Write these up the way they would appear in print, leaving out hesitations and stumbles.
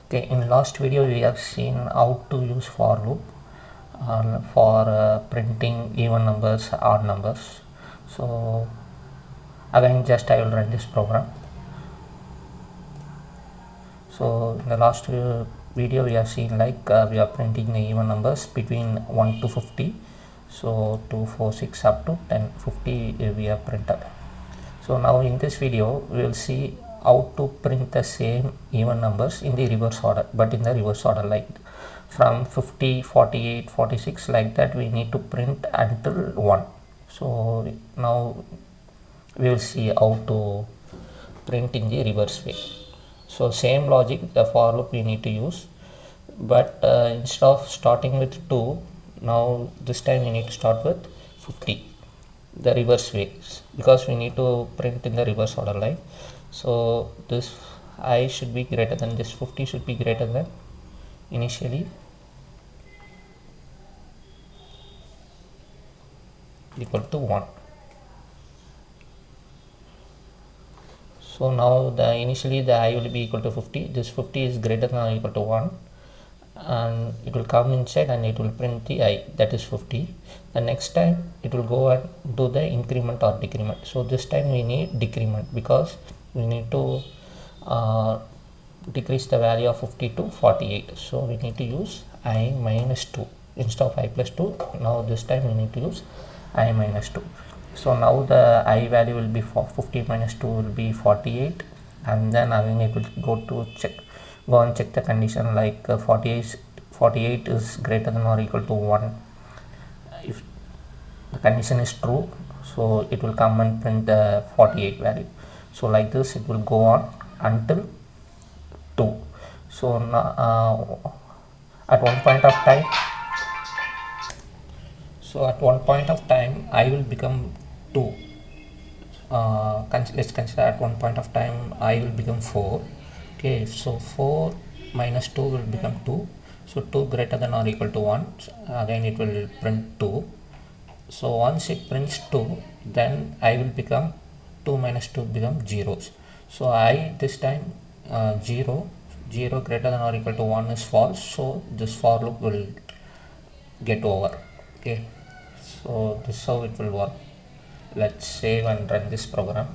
Okay, in last video we have seen how to use for loop for printing even numbers, odd numbers. So again just I will run this program. So in the last video we have seen like we are printing the even numbers between 1 to 50. So 2, 4, 6 up to 10, 50 we have printed. So now in this video we will see how to print the same even numbers in the reverse order, but in the reverse order, like from 50, 48, 46, like that we need to print until 1. So now we will see how to print in the reverse way. So same logic, the for loop we need to use, but instead of starting with 2, now this time we need to start with 50, the reverse way, because we need to print in the reverse order, like so this I should be greater than this 50 should be greater than initially equal to 1. So now the initially the I will be equal to 50, this 50 is greater than or equal to 1, and it will come inside and it will print the I, that is 50. The next time it will go and do the increment or decrement. So this time we need decrement because we need to decrease the value of 50 to 48. So we need to use I minus 2 instead of I plus 2. Now this time we need to use I minus 2. So now the I value will be 50 minus 2 will be 48, and then again it will go and check the condition, like 48 is greater than or equal to 1. If the condition is true, so it will come and print the 48 value. So like this it will go on until 2. So now at one point of time, I will become 2. Let's consider at one point of time I will become 4. Okay, so 4 minus 2 will become 2. So 2 greater than or equal to 1, again it will print 2. So once it prints 2, then I will become 2 minus 2 become zeros. So I this time 0 greater than or equal to 1 is false, so this for loop will get over. Okay, so this is how it will work. Let's save and run this program.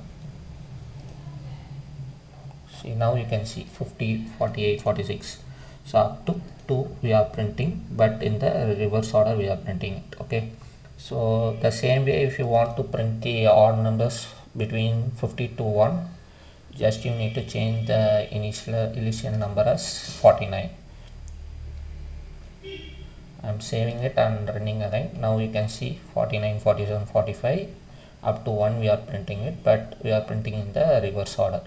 See, now you can see 50, 48, 46. So up to 2 we are printing, but in the reverse order we are printing it. Okay, so the same way, if you want to print the odd numbers between 50 to 1, just you need to change the initial number as 49. I'm saving it and running again. Now you can see 49, 47, 45 up to 1 we are printing it, but we are printing in the reverse order.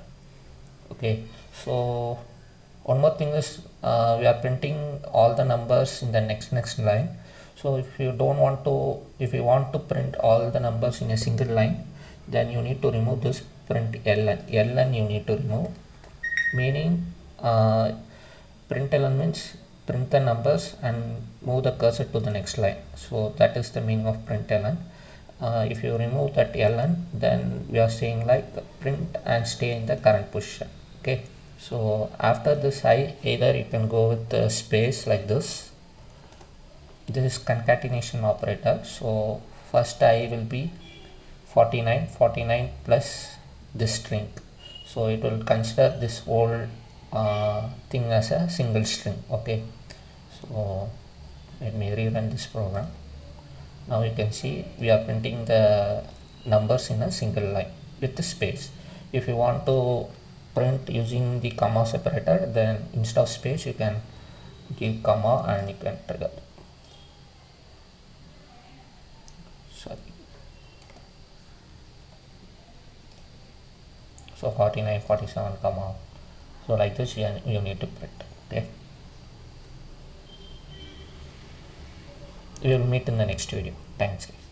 Okay, so one more thing is we are printing all the numbers in the next line. So if you want to print all the numbers in a single line, then you need to remove this print ln you need to remove, meaning print ln means print the numbers and move the cursor to the next line. So that is the meaning of print ln. If you remove that ln, then we are saying like print and stay in the current position. Okay, so after this I, either you can go with the space like this. This is concatenation operator. So first I will be 49 plus this string. So it will consider this whole thing as a single string. Okay, so let me rerun this program. Now you can see we are printing the numbers in a single line with the space. If you want to print using the comma separator, then instead of space you can give comma and you can trigger. So 49, 47 comma. So like this you need to print. Okay, we will meet in the next video. Thanks guys.